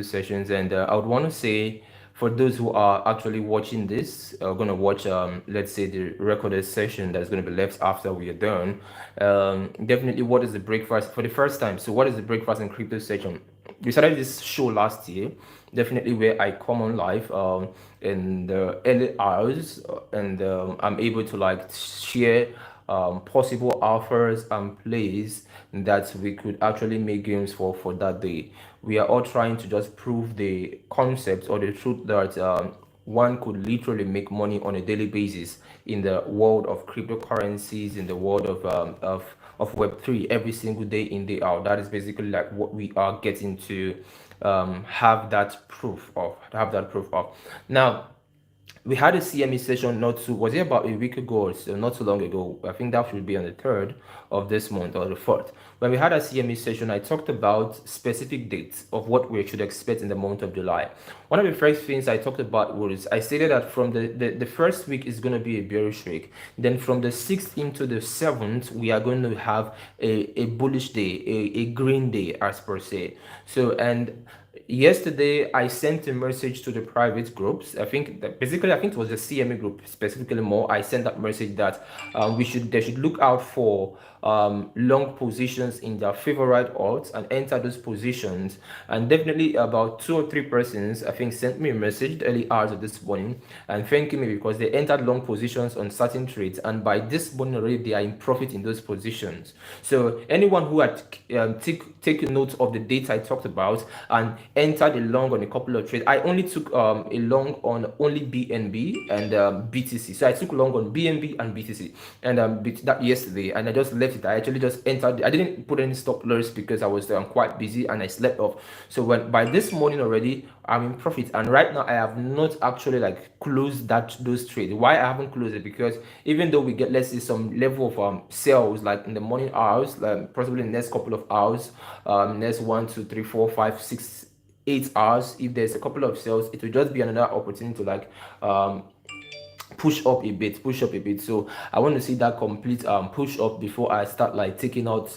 sessions, and I would want to say for those who are actually watching this, going to watch, let's say, the recorded session that's going to be left after we are done. Definitely, what is the breakfast for the first time? So, what is the breakfast in crypto session? We started this show last year, definitely where I come on live in the early hours, and I'm able to like share possible offers and plays that we could actually make games for that day. We are all trying to just prove the concept or the truth that one could literally make money on a daily basis in the world of cryptocurrencies, in the world of Web3 every single day in, day out. That is basically like what we are getting to have that proof of. Have that proof of. Now, we had a CME session not too, was it about a week ago or so, not too long ago. I think that should be on the 3rd of this month or the 4th. When we had a CME session, I talked about specific dates of what we should expect in the month of July. One of the first things I talked about was I stated that from the first week is going to be a bearish week. Then from the 6th into the 7th, we are going to have a bullish day, a green day as per se. So, and yesterday I sent a message to the private groups. I think that basically I think it was the CMA group specifically more. I sent that message that they should look out for long positions in their favorite odds and enter those positions. And definitely about 2 or 3 persons I think sent me a message the early hours of this morning and thanking me because they entered long positions on certain trades, and by this morning already they are in profit in those positions. So anyone who had taken note of the data I talked about and entered a long on a couple of trades. I only took a long on only BNB and BTC. So I took long on BNB and BTC, and that yesterday, and I just left it. I actually just entered. I didn't put any stop loss because I was quite busy and I slept off. So when by this morning already, I'm in profit, and right now I have not actually like closed those trades. Why I haven't closed it? Because even though we get, let's say, some level of sales like in the morning hours, like possibly in the next couple of hours, next 1, 2, 3, 4, 5, 6, 8 hours, if there's a couple of sales, it will just be another opportunity to like push up a bit. So I want to see that complete push up before I start like taking out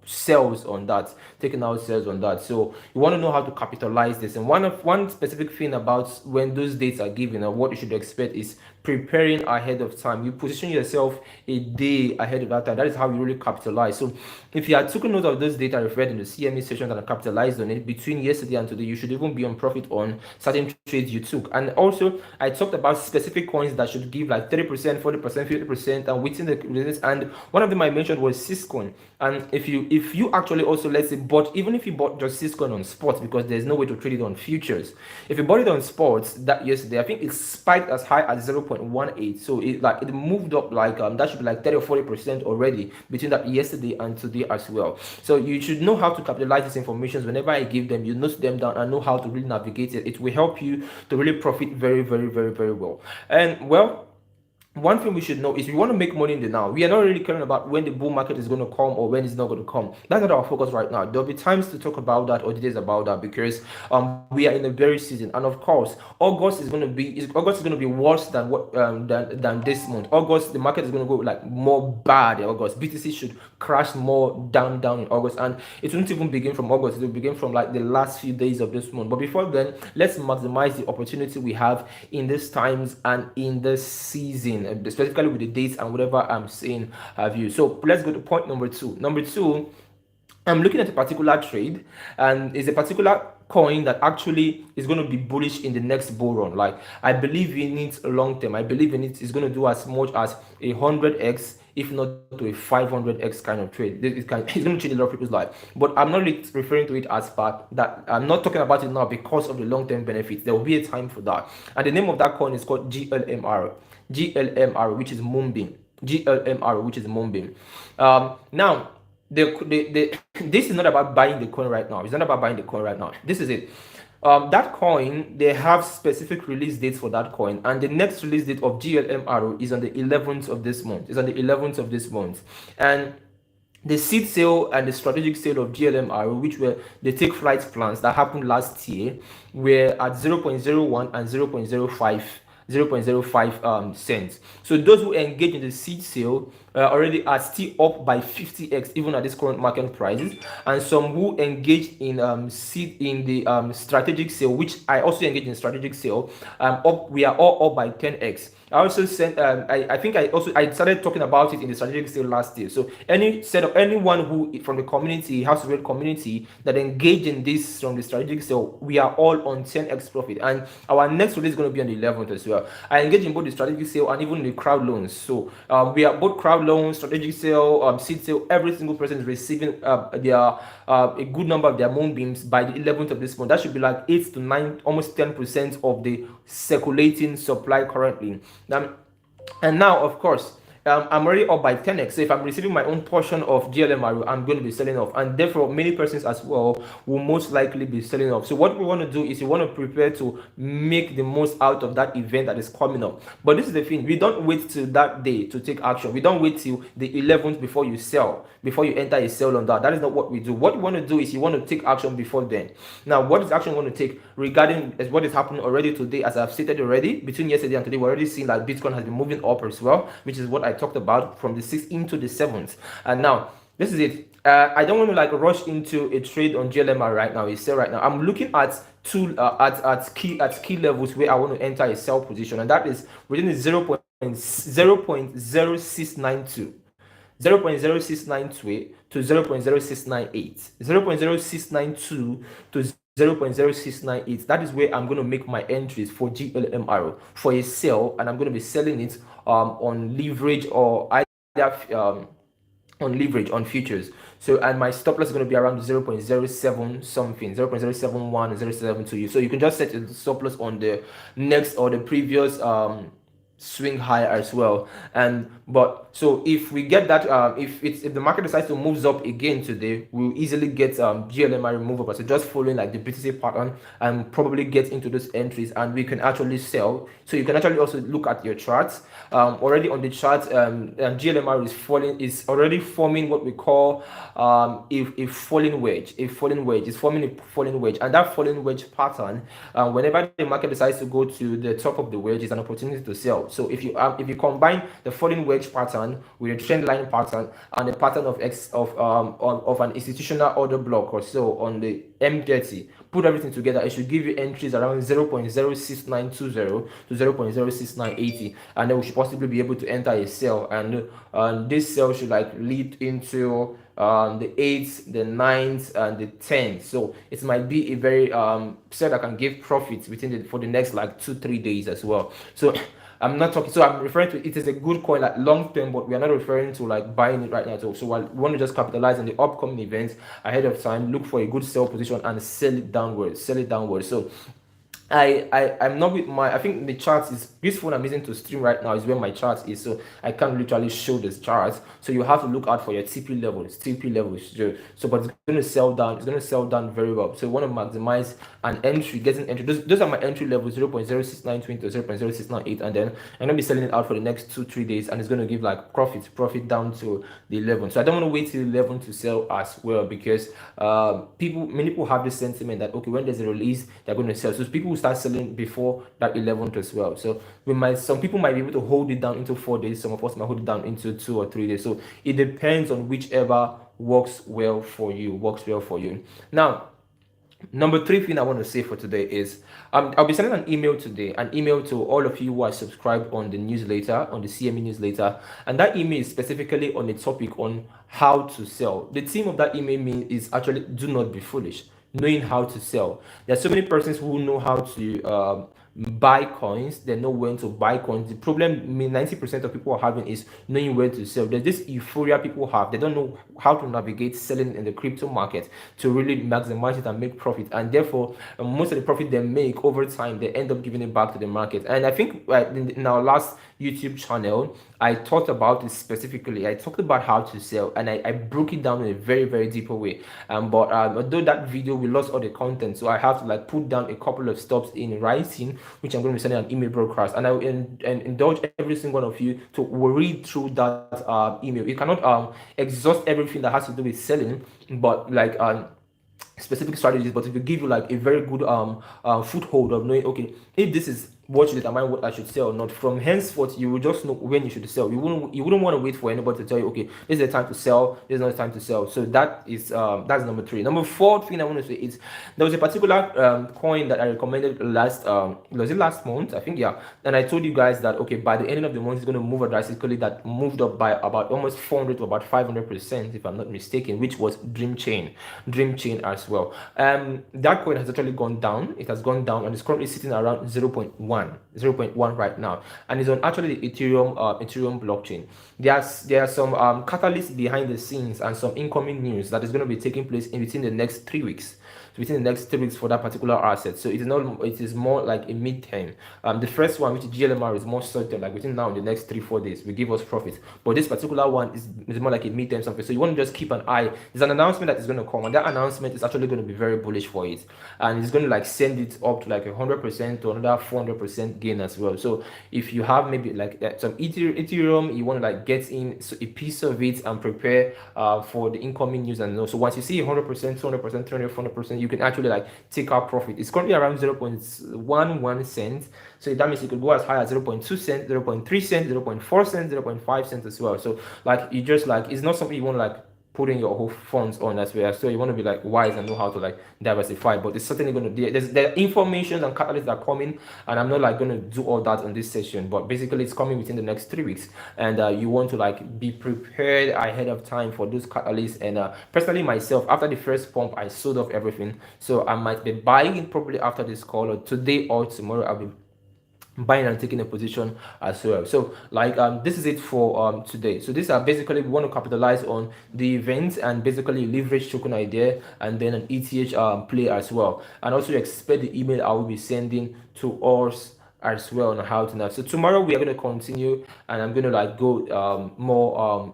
sales on that, taking out sales on that. So you want to know how to capitalize this. And one specific thing about when those dates are given and what you should expect is preparing ahead of time. You position yourself a day ahead of that time. That is how you really capitalize. So if you had taken note of those data referred in the CME session and capitalized on it between yesterday and today, you should even be on profit on certain trades you took. And also I talked about specific coins that should give like 30%, 40%, 50%, and within the, and one of them I mentioned was Syscoin. And if you actually also, let's say, bought, even if you bought just Syscoin on spot, because there's no way to trade it on futures, if you bought it on sports that yesterday, I think it spiked as high as 0.18. So it moved up like that should be like 30 or 40% already between that yesterday and today as well. So you should know how to capitalize these informations. Whenever I give them, you note them down and know how to really navigate it. It will help you to really profit very, very, very, very well. And well, one thing we should know is we want to make money in the now. We are not really caring about when the bull market is going to come or when it's not going to come. That's not our focus right now. There'll be times to talk about that or details about that because we are in a very season, and of course August is going to be worse than what than this month. August, the market is going to go like more bad in August. BTC should crash more down in August, and it won't even begin from August. It will begin from like the last few days of this month. But before then, let's maximize the opportunity we have in these times and in this season, specifically with the dates and whatever I'm saying have you. So let's go to point number two. Number two, I'm looking at a particular trade, and it's a particular coin that actually is going to be bullish in the next bull run. Like I believe in it long term. I believe in it is going to do as much as 100x, if not to a 500x kind of trade. It's going to change a lot of people's life. But I'm not really referring to it as part that. I'm not talking about it now because of the long-term benefits. There will be a time for that. And the name of that coin is called GLMR. GLMR, which is Moonbeam. GLMR, which is Moonbeam. Now, this is not about buying the coin right now. It's not about buying the coin right now. This is it. That coin, they have specific release dates for that coin, and the next release date of GLMR is on the 11th of this month. It's on the 11th of this month, and the seed sale and the strategic sale of GLMR, which were the take flight plans that happened last year, were at 0.01 and 0.05 cents. So those who engage in the seed sale already are still up by 50x even at this current market prices, and some who engaged in seed in the strategic sale, which I also engaged in strategic sale. Up We are all up by 10x. I also sent I think I started talking about it in the strategic sale last year. So anyone who from the community, House of Red community, that engage in this from the strategic sale, we are all on 10x profit. And our next release is going to be on the 11th as well. I engage in both the strategic sale and even the crowd loans. So we are both crowd loans, strategic sale, seed sale. Every single person is receiving their a good number of their moonbeams by the 11th of this month. That should be like 8 to 9, almost 10% of the circulating supply currently. And now, of course, I'm already up by 10x. So if I'm receiving my own portion of GLMRO, I'm going to be selling off. And therefore, many persons as well will most likely be selling off. So what we want to do is we want to prepare to make the most out of that event that is coming up. But this is the thing. We don't wait till that day to take action. We don't wait till the 11th before you sell, before you enter a sale on that. That is not what we do. What you want to do is you want to take action before then. Now, what is action you want to take regarding what is happening already today? As I've stated already, between yesterday and today, we're already seeing that Bitcoin has been moving up as well, which is what I talked about from the 6th into the 7th. And now, this is it. I don't want to like rush into a trade on GLMR right now, a sell right now. I'm looking at key levels where I want to enter a sell position, and that is within the 0.0692. 0.0692 to 0.0698, 0.0692 to 0.0698. That is where I'm going to make my entries for GLMR for a sell, and I'm going to be selling it on leverage or either on leverage on futures. So, and my stop loss is going to be around 0.07 something, 0.071 and 0.072. So you can just set the stop loss on the next or the previous swing higher as well. And but so if we get that if the market decides to move up again today, we'll easily get GLMR move up. So just following like the BTC pattern and probably get into those entries, and we can actually sell. So you can actually also look at your charts. Already on the chart, GLMR is already forming what we call a falling wedge. It's forming a falling wedge, and that falling wedge pattern, whenever the market decides to go to the top of the wedge, is an opportunity to sell. So if you combine the falling wedge pattern with a trend line pattern and a pattern of an institutional order block or so on the M30, put everything together, it should give you entries around 0.06920 to 0.06980, and then we should possibly be able to enter a sell, and this sell should like lead into the 8th, the 9th, and the 10th. So it might be a very sell that can give profits for the next like 2-3 days as well. So I'm not talking, so I'm referring to it is a good coin like long term, but we are not referring to like buying it right now. So we want to just capitalize on the upcoming events ahead of time, look for a good sell position and sell it downwards. So I'm not with my, I think the charts is this phone I'm using to stream right now is where my chart is, so I can't literally show this chart. So you have to look out for your TP levels. So but it's going to sell down very well. So you want to maximize an entry, getting entry. Those are my entry levels, 0.06920 to 0.0698, and then I'm gonna be selling it out for the next 2-3 days, and it's going to give like profit down to the 11. So I don't want to wait till 11 to sell as well, because many people have this sentiment that okay, when there's a release they're going to sell. So people will start selling before that 11th as well. So some people might be able to hold it down into 4 days, some of us might hold it down into 2 or 3 days. So it depends on whichever works well for you. Now, number 3 thing I want to say for today is I'll be sending an email today, an email to all of you who are subscribed on the newsletter, on the CME newsletter, and that email is specifically on the topic on how to sell. The theme of that email is actually do not be foolish, knowing how to sell. There are so many persons who know how to buy coins, they know when to buy coins. The problem 90% of people are having is knowing where to sell. There's this euphoria people have. They don't know how to navigate selling in the crypto market to really maximize it and make profit, and therefore most of the profit they make over time, they end up giving it back to the market. And I think in our last YouTube channel, I talked about it specifically. I talked about how to sell, and I broke it down in a very, very deeper way. But although that video, we lost all the content, so I have to like put down a couple of stops in writing, which I'm going to be sending an email broadcast, and I will indulge every single one of you to read through that email. You cannot exhaust everything that has to do with selling, but like specific strategies, but it will give you like a very good foothold of knowing, okay, if this is what should determine what I should sell or not. From henceforth, you will just know when you should sell. You wouldn't want to wait for anybody to tell you, okay, this is the time to sell, this is not the time to sell. So that's number three. Number four thing I want to say is there was a particular coin that I recommended was it last month? I think, yeah. And I told you guys that, okay, by the end of the month it's going to move drastically. That moved up by about almost 400 to about 500%, if I'm not mistaken, which was Dream Chain as well. That coin has actually gone down. It has gone down and it's currently sitting around 0.1 right now, and it's on actually the Ethereum blockchain. There are some catalysts behind the scenes and some incoming news that is going to be taking place in within the next 3 weeks. So within the next 3 weeks for that particular asset. So it is not. It is more like a mid-term. The first one, which is GLMR, is more certain. Like within now in the next 3-4 days, will give us profit. But this particular one is more like a mid-term something. So you want to just keep an eye. There's an announcement that is going to come, and that announcement is actually going to be very bullish for it, and it's going to like send it up to like 100% to another 400% gain as well. So if you have maybe like some Ethereum, you want to like get in a piece of it and prepare for the incoming news. And so once you see 100%, 200%, 300%, 400%, you can actually like take out profit. It's currently around 0.11 cents. So that means you could go as high as 0.2 cents, 0.3 cents, 0.4 cents, 0.5 cents as well. So like you just like, it's not something you want to like putting your whole funds on as well. So you want to be like wise and know how to like diversify. But it's certainly going to, there are information and catalysts that are coming, and I'm not like going to do all that on this session. But basically, it's coming within the next 3 weeks, and you want to like be prepared ahead of time for those catalysts. And personally, myself, after the first pump, I sold off everything. So I might be buying it probably after this call, or today or tomorrow. I'll be buying and taking a position as well. So like this is it for today. So these are basically, we want to capitalize on the events and basically leverage token idea, and then an ETH play as well, and also expect the email I will be sending to us as well on how to now. So tomorrow we are going to continue, and I'm going to like go more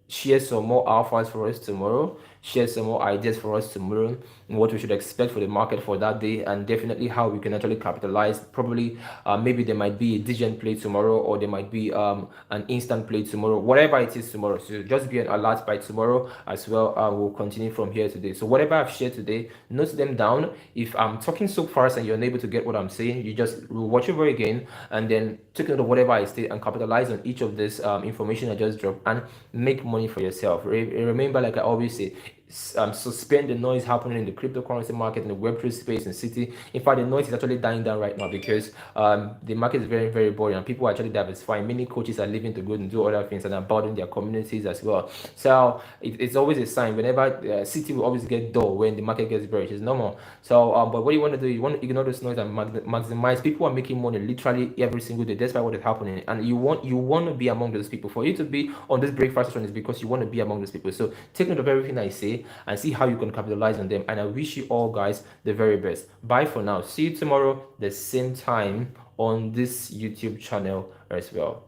share some more alphas for us tomorrow, share some more ideas for us tomorrow, and what we should expect for the market for that day, and definitely how we can actually capitalize. Probably maybe there might be a diligent play tomorrow, or there might be an instant play tomorrow, whatever it is tomorrow. So just be an alert by tomorrow as well. We'll continue from here today. So whatever I've shared today, note them down. If I'm talking so fast and you're unable to get what I'm saying, you just watch over again and then take note of whatever I say and capitalize on each of this information I just dropped and make money for yourself. Remember, like I always say, suspend the noise happening in the cryptocurrency market, in the Web3 space, in city. In fact, the noise is actually dying down right now because the market is very, very boring, and people are actually diversifying. Many coaches are leaving to go and do other things and abandon their communities as well. So it's always a sign. Whenever city will always get dull when the market gets bearish. It's normal. So but what you want to do, you want to ignore this noise and maximize. People are making money literally every single day. That's why what is happening, and you want to be among those people. For you to be on this breakfast session is because you want to be among those people. So take note of everything I say and see how you can capitalize on them. And I wish you all guys the very best. Bye for now. See you tomorrow the same time on this YouTube channel as well.